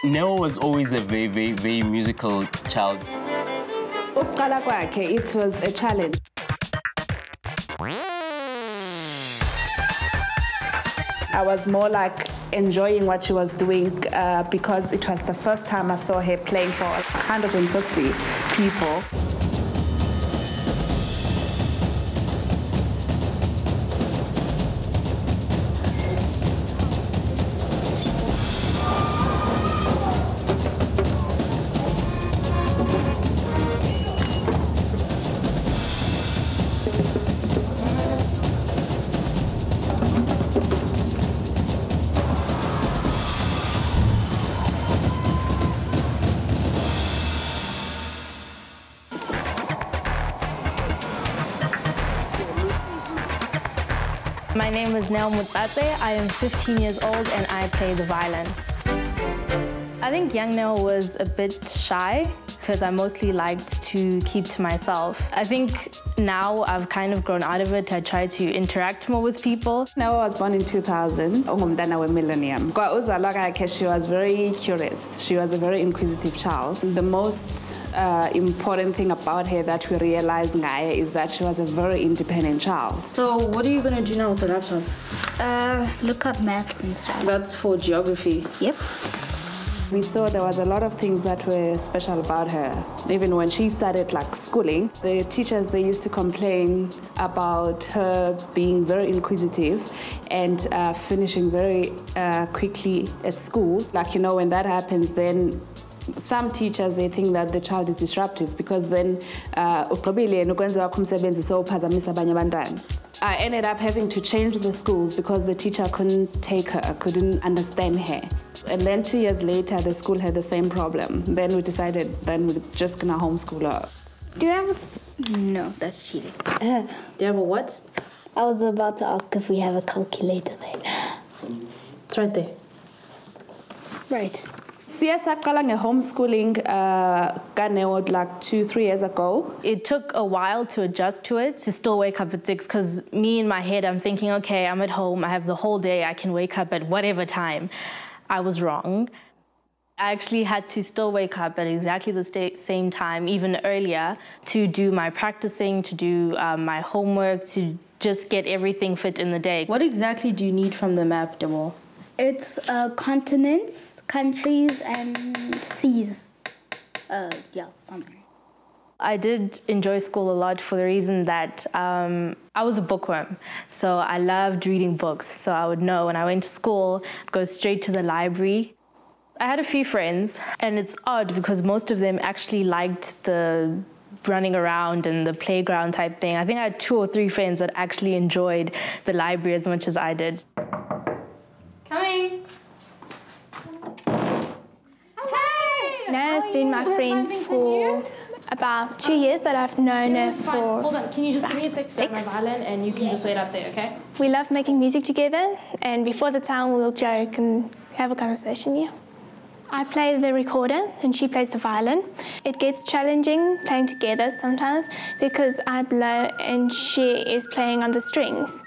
Neo was always a very musical child. It was a challenge. I was more like enjoying what she was doing because it was the first time I saw her playing for 150 people. My name is Motsatse. I am 15 years old and I play the violin. I think young Neo was a bit shy because I mostly liked to keep to myself. I think now I've kind of grown out of it. I try to interact more with people. Neo was born in 2000, millennium. She was very curious. She was a very inquisitive child. The most important thing about her that we realized is that she was a very independent child. So what are you going to do now with the laptop? Look up maps and stuff. That's for geography? Yep. We saw there was a lot of things that were special about her. Even when she started schooling, the teachers, they used to complain about her being very inquisitive and finishing very quickly at school. When that happens, then some teachers, they think that the child is disruptive because then I ended up having to change the schools because the teacher couldn't take her, couldn't understand her. And then 2 years later, the school had the same problem. Then we decided then we're just gonna homeschool her. Do you have a... No, that's cheating. Do you have a what? I was about to ask if we have a calculator there. It's right there. Right. Siyasaqala homeschooling 2-3 years ago. It took a while to adjust to it, to still wake up at 6, because me in my head, I'm thinking, okay, I'm at home, I have the whole day, I can wake up at whatever time. I was wrong. I actually had to still wake up at exactly the same time, even earlier, to do my practicing, to do my homework, to just get everything fit in the day. What exactly do you need from the map, Demo? It's continents, countries, and seas. Yeah, something. I did enjoy school a lot for the reason that I was a bookworm. So I loved reading books. So I would know when I went to school, I'd go straight to the library. I had a few friends, and it's odd because most of them actually liked the running around and the playground type thing. I think I had 2 or 3 friends that actually enjoyed the library as much as I did. Coming. Hey! Naya's been my friend for about 2 years, but I've known her for Hold on, can you just give me a sec to grab my violin and you can just wait up there, okay? We love making music together, and before the time we'll joke and have a conversation, yeah. I play the recorder and she plays the violin. It gets challenging playing together sometimes because I blow and she is playing on the strings.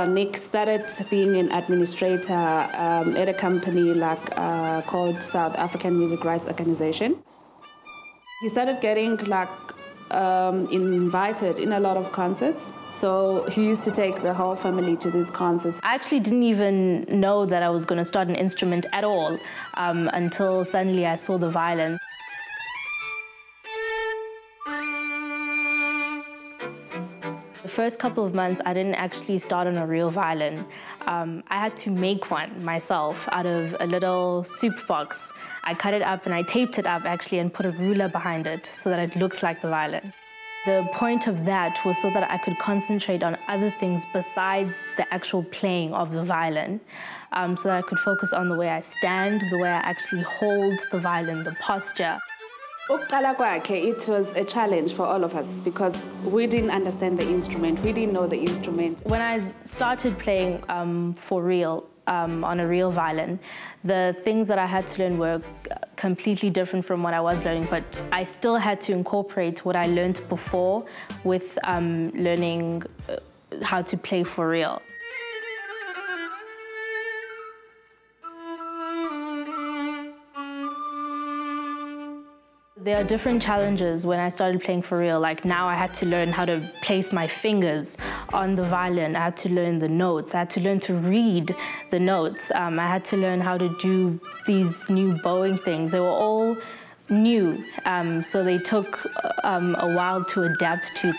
Nick started being an administrator at a company called South African Music Rights Organization. He started getting invited in a lot of concerts. So he used to take the whole family to these concerts. I actually didn't even know that I was going to start an instrument at all until suddenly I saw the violin. The first couple of months, I didn't actually start on a real violin. I had to make one myself out of a little soup box. I cut it up and I taped it up actually and put a ruler behind it so that it looks like the violin. The point of that was so that I could concentrate on other things besides the actual playing of the violin, so that I could focus on the way I stand, the way I actually hold the violin, the posture. It was a challenge for all of us because we didn't understand the instrument, we didn't know the instrument. When I started playing for real, on a real violin, the things that I had to learn were completely different from what I was learning, but I still had to incorporate what I learned before with learning how to play for real. There are different challenges when I started playing for real. Like now I had to learn how to place my fingers on the violin. I had to learn the notes. I had to learn to read the notes. I had to learn how to do these new bowing things. They were all new, so they took a while to adapt to.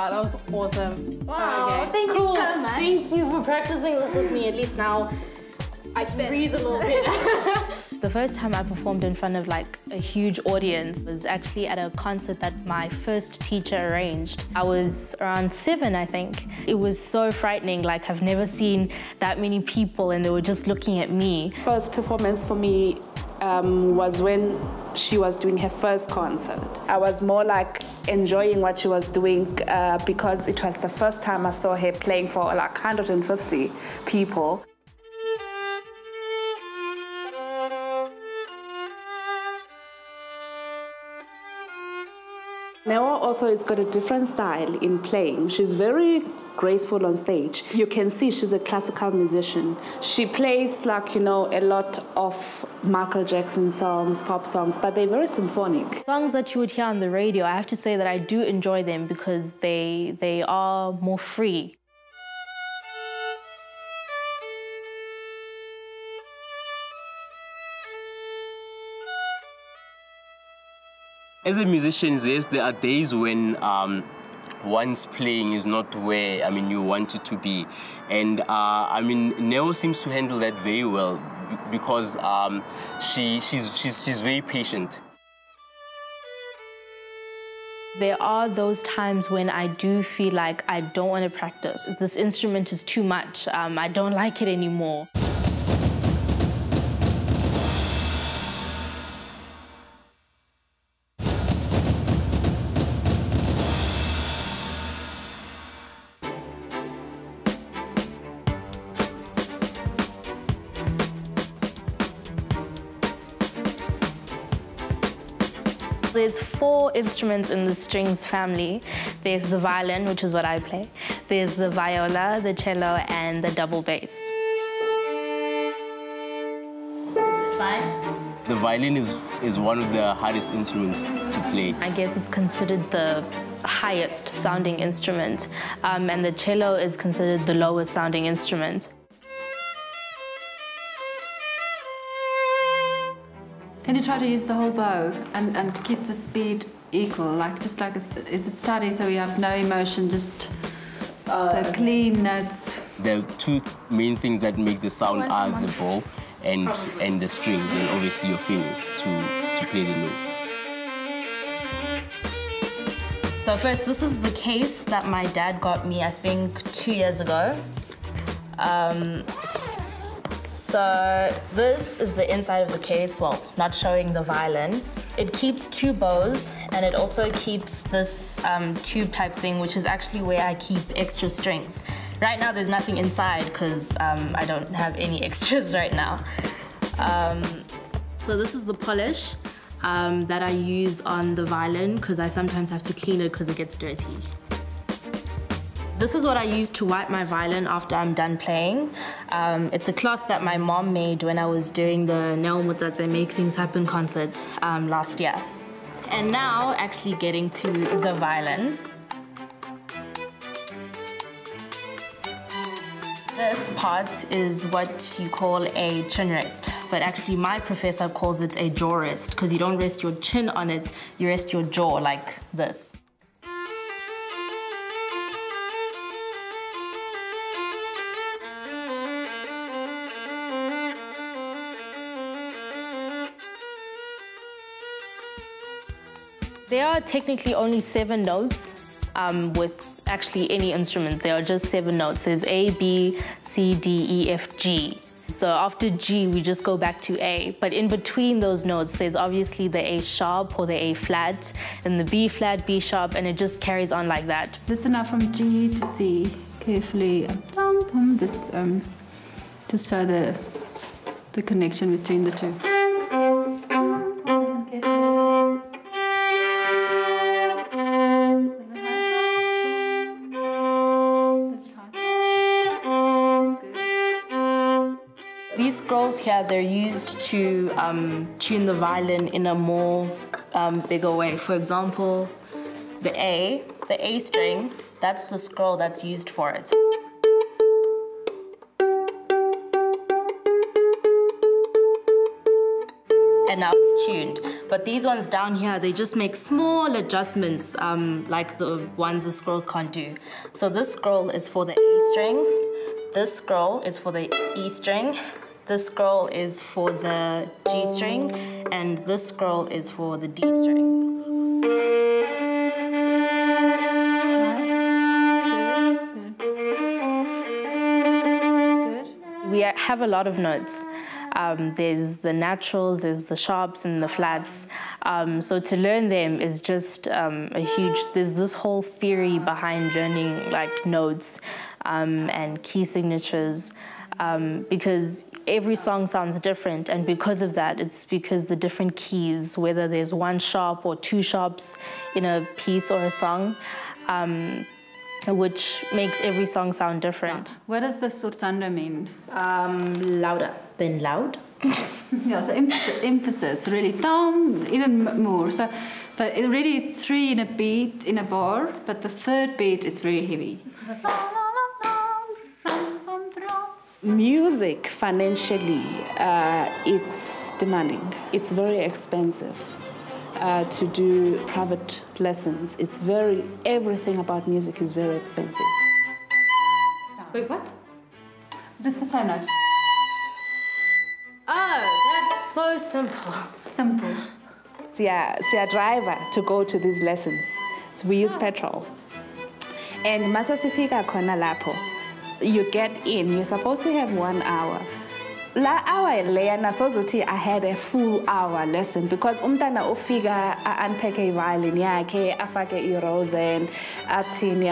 That was awesome. Wow, okay. thank you so much. Thank you for practicing this with me. At least now I can breathe a little bit. The first time I performed in front of like a huge audience was actually at a concert that my first teacher arranged. I was around 7, I think. It was so frightening. Like I've never seen that many people and they were just looking at me. First performance for me was when she was doing her first concert. I was more like enjoying what she was doing because it was the first time I saw her playing for like 150 people. Newa also has got a different style in playing. She's very graceful on stage. You can see she's a classical musician. She plays like, you know, a lot of Michael Jackson songs, pop songs, but they're very symphonic. Songs that you would hear on the radio, I have to say that I do enjoy them because they are more free. As a musician, yes, there are days when one's playing is not where you want it to be, and Neo seems to handle that very well because she's very patient. There are those times when I do feel like I don't want to practice. This instrument is too much. I don't like it anymore. There's 4 instruments in the strings family. There's the violin, which is what I play. There's the viola, the cello, and the double bass. Is it fine? The violin is one of the hardest instruments to play. I guess it's considered the highest sounding instrument, and the cello is considered the lowest sounding instrument. Can you try to use the whole bow and keep the speed equal, like just like it's a study, so we have no emotion, just the clean notes. The 2 main things that make the sound are the bow and the strings, and obviously your fingers to play the notes. So first, this is the case that my dad got me, I think, 2 years ago. So this is the inside of the case, well, not showing the violin. It keeps 2 bows, and it also keeps this tube type thing, which is actually where I keep extra strings. Right now there's nothing inside because I don't have any extras right now. So this is the polish that I use on the violin because I sometimes have to clean it because it gets dirty. This is what I use to wipe my violin after I'm done playing. It's a cloth that my mom made when I was doing the Motsatse Make Things Happen concert last year. And now, actually getting to the violin. This part is what you call a chin rest, but actually my professor calls it a jaw rest because you don't rest your chin on it, you rest your jaw like this. There are technically only 7 notes with actually any instrument. There are just 7 notes. There's A, B, C, D, E, F, G. So after G, we just go back to A. But in between those notes, there's obviously the A sharp or the A flat, and the B flat, B sharp, and it just carries on like that. Listen now from G to C carefully. This to show the connection between the two. These scrolls here, they're used to tune the violin in a more bigger way. For example, the A string, that's the scroll that's used for it. And now it's tuned. But these ones down here, they just make small adjustments like the ones the scrolls can't do. So this scroll is for the A string, this scroll is for the E string, this scroll is for the G string, and this scroll is for the D string. Good. We have a lot of notes. There's the naturals, there's the sharps and the flats. So to learn them is just there's this whole theory behind learning like notes and key signatures. Because every song sounds different, and because of that, it's because the different keys, whether there's one sharp or two sharps in a piece or a song, which makes every song sound different. What does the sorsando mean? Louder than loud. Yeah, so emphasis, really, tom, even more. So really 3 in a beat, in a bar, but the third beat is very heavy. Music, financially, it's demanding. It's very expensive to do private lessons. Everything about music is very expensive. Wait, what? Just the same note. Oh, that's so simple. Simple. Yeah, it's a driver to go to these lessons. So we use petrol. And masasifika kona lapo. You get in, you're supposed to have 1 hour. La hour leya nasozuthi I had a full hour lesson because umntana ufika unpack violin yakhe afake irosen athini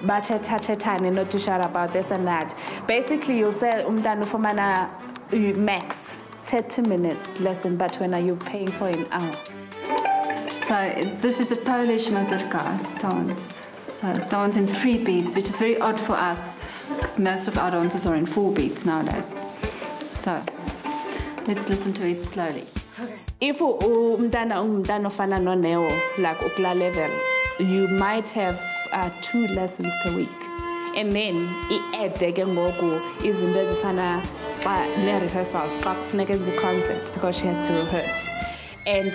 bathethathethane notishara about this and that. Basically you'll say umntana ufumana max 30-minute lesson, but when are you paying for an hour? So this is a Polish mazurka dance. So dance in 3 beats, which is very odd for us because most of our dances are in 4 beats nowadays. So let's listen to it slowly. If umntana fana noneo like ukla level, you might have 2 lessons per week, and then I-add ke ngoku izinto ezifana ne-rehearsals xa kufuneka enze concert because she has to rehearse, and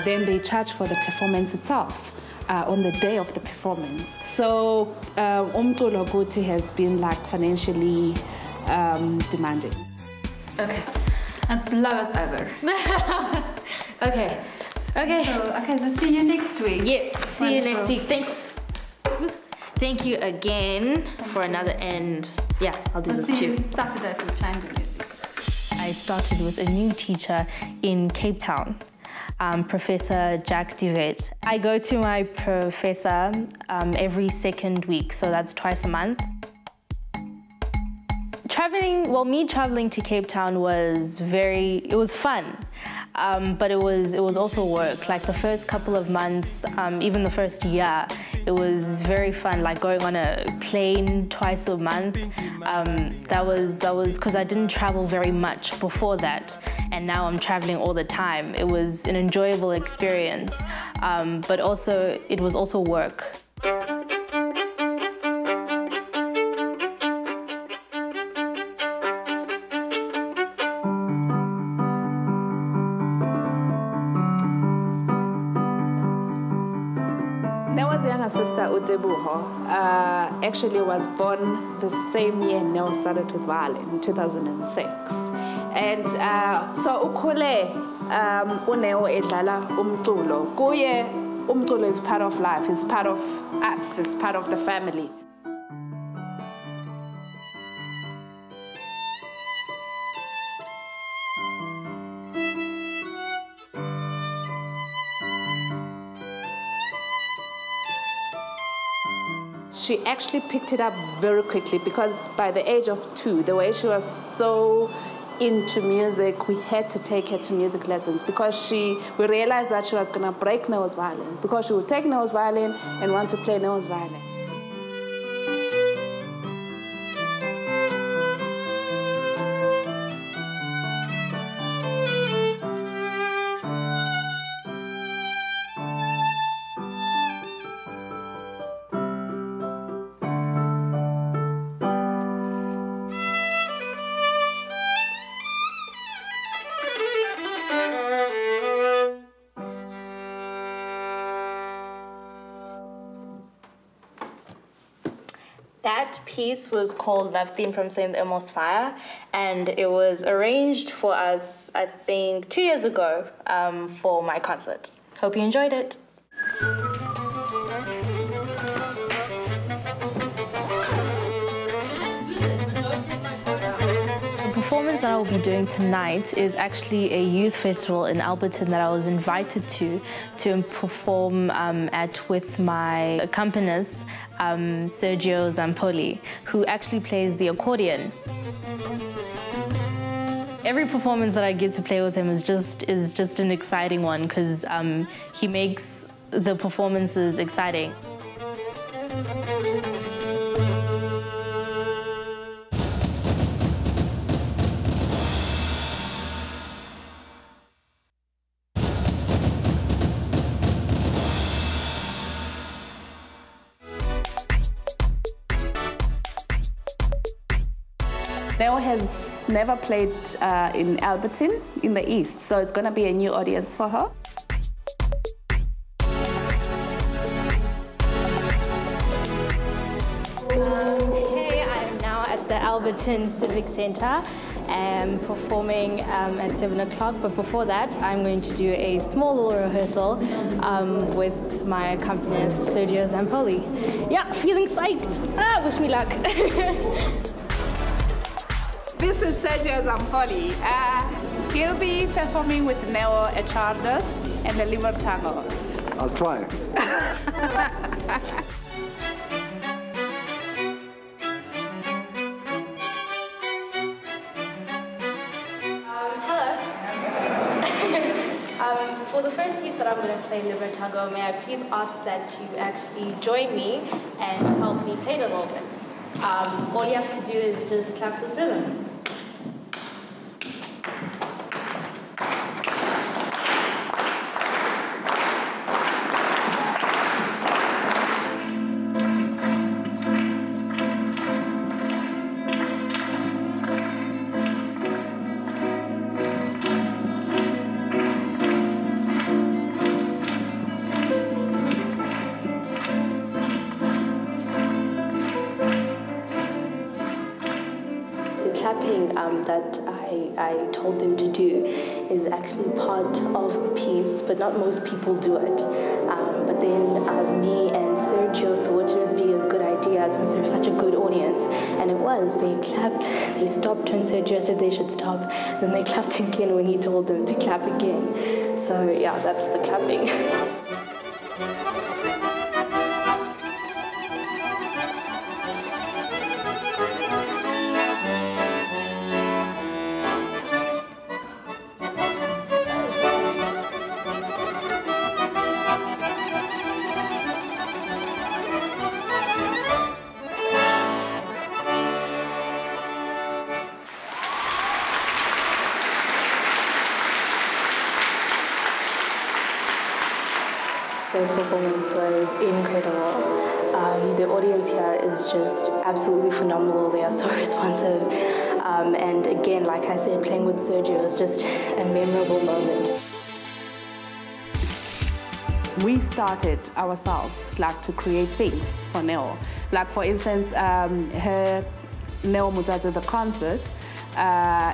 then they charge for the performance itself on the day of the performance. So umculo kuthi has been like financially demanding. Okay, and blow us over. Okay. So see you next week. Yes, see you next week. Thank you again for another end. Yeah, I'll do this too. See you Saturday for chamber music. I started with a new teacher in Cape Town, Professor Jack Duvet. I go to my professor every 2nd week, so that's twice a month. Me traveling to Cape Town was it was fun, but it was also work. Like the first couple of months, even the first year, it was very fun. Like going on a plane twice a month. That was because I didn't travel very much before that, and now I'm traveling all the time. It was an enjoyable experience, but also it was also work. Sister Utebuho actually was born the same year Neo started with violin in 2006, and so ukhule uNeo edlala umculo. Kuye umculo is part of life, it's part of us, it's part of the family. she actually picked it up very quickly because by the age of 2, the way she was so into music, we had to take her to music lessons because we realized that she was going to break Neo's violin because she would take Neo's violin and want to play Neo's violin. That piece was called Love Theme from Saint Elmo's Fire, and it was arranged for us, I think, 2 years ago for my concert. Hope you enjoyed it. The performance that I will be doing tonight is actually a youth festival in Alberton that I was invited to perform at with my accompanist, Sergio Zampolli, who actually plays the accordion. Every performance that I get to play with him is just an exciting one because he makes the performances exciting. Neo has never played in Alberton in the East, so it's going to be a new audience for her. Hey, I'm now at the Alberton Civic Centre and performing at 7 o'clock, but before that I'm going to do a small little rehearsal with my accompanist Sergio Zampolli. Yeah, feeling psyched. Wish me luck. This is Sergio Zampolli. He'll be performing with Neo a Chardos and the Liver Tango. I'll try. For the first piece that I'm going to play, Liver Tango, may I please ask that you actually join me and help me play it a little bit. All you have to do is just clap this rhythm. Clapping that I told them to do is actually part of the piece, but not most people do it. But then me and Sergio thought it would be a good idea since they're such a good audience, and it was. They clapped, they stopped when Sergio said they should stop, then they clapped again when he told them to clap again. So yeah, that's the clapping. The performance was incredible. The audience here is just absolutely phenomenal. They are so responsive. And again, like I said, playing with Sergio was just a memorable moment. We started ourselves to create things for Neo. Like for instance, her Neo Motsatse, the concert,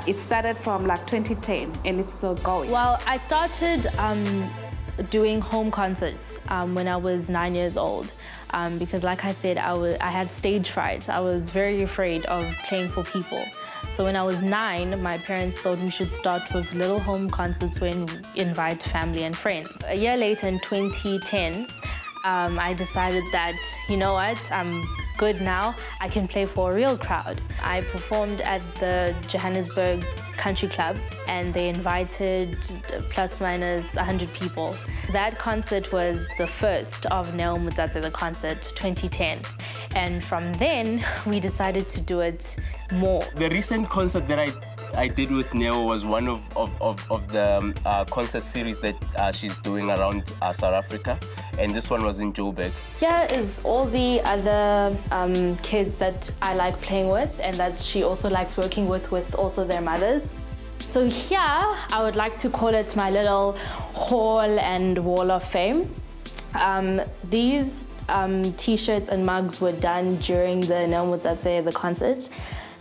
it started from 2010 and it's still going. Well, I started doing home concerts when I was 9 years old because like I said, I had stage fright. I was very afraid of playing for people. So when I was 9, my parents thought we should start with little home concerts where we invite family and friends. A year later in 2010, I decided that, you know what, I'm good now, I can play for a real crowd. I performed at the Johannesburg Country Club and they invited plus minus 100 people. That concert was the first of Neo Motsatse, the concert, 2010. And from then, we decided to do it more. The recent concert that I did with Neo was one of the concert series that she's doing around South Africa, and this one was in Joburg. Here is all the other kids that I like playing with and that she also likes working with also their mothers. So here, I would like to call it my little hall and wall of fame. These t-shirts and mugs were done during the Neo Motsatse, the concert.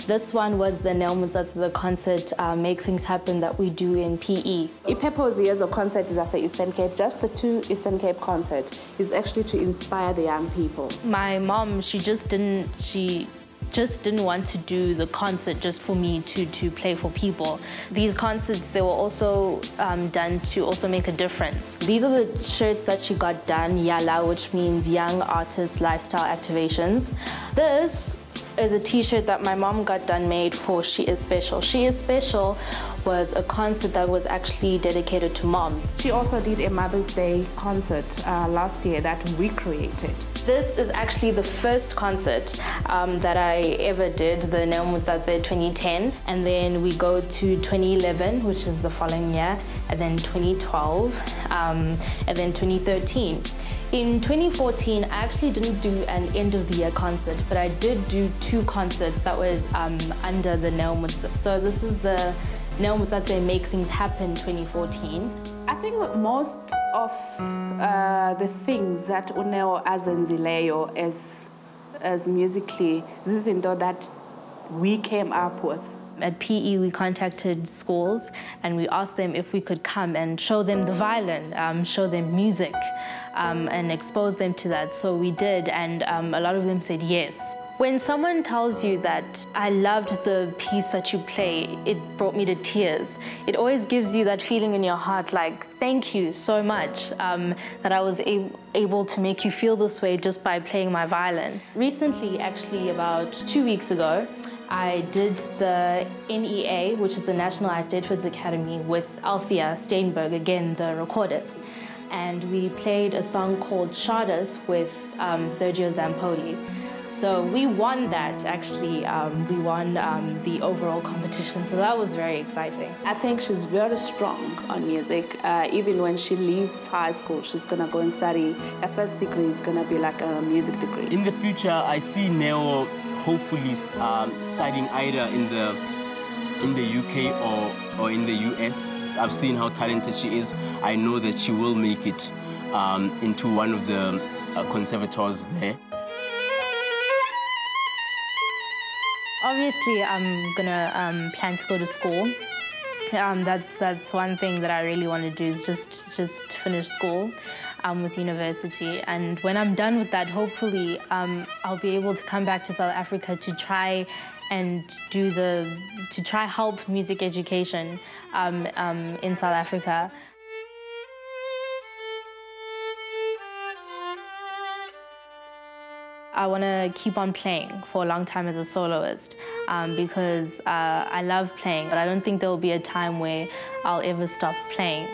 This one was the Neo Motsatse, the concert, Make Things Happen that we do in PE. Ipepo's years of concert is at the Eastern Cape. Just the 2 Eastern Cape concert is actually to inspire the young people. My mom, she just didn't want to do the concert just for me to play for people. These concerts, they were also done to also make a difference. These are the shirts that she got done, YALA, which means Young Artist Lifestyle Activations. This is a t-shirt that my mom got done made for She Is Special. She Is Special was a concert that was actually dedicated to moms. She also did a Mother's Day concert last year that we created. This is actually the first concert that I ever did, the Neo Motsatse 2010. And then we go to 2011, which is the following year, and then 2012, and then 2013. In 2014, I actually didn't do an end of the year concert, but I did do 2 concerts that were under the Neo Motsatse. So this is the Neo Motsatse Make Things Happen 2014. I think most of the things that Uneo azenzileyo as musically, this is that we came up with. At PE, we contacted schools and we asked them if we could come and show them the violin, show them music, and expose them to that. So we did, and a lot of them said yes. When someone tells you that I loved the piece that you play, it brought me to tears. It always gives you that feeling in your heart like, thank you so much that I was able to make you feel this way just by playing my violin. Recently, actually about 2 weeks ago, I did the NEA, which is the National Ice Deadford's Academy, with Althea Steinberg, again, the recordist. And we played a song called Shadas with Sergio Zampolli. So we won that, actually. We won the overall competition, so that was very exciting. I think she's very strong on music. Even when she leaves high school, she's going to go and study. Her first degree is going to be like a music degree. In the future, I see Neo hopefully studying either in the UK or in the US. I've seen how talented she is. I know that she will make it into one of the conservatoires there. Obviously, I'm gonna plan to go to school. That's one thing that I really want to do, is just finish school with university. And when I'm done with that, hopefully I'll be able to come back to South Africa to try and help music education in South Africa. I want to keep on playing for a long time as a soloist because I love playing, but I don't think there will be a time where I'll ever stop playing.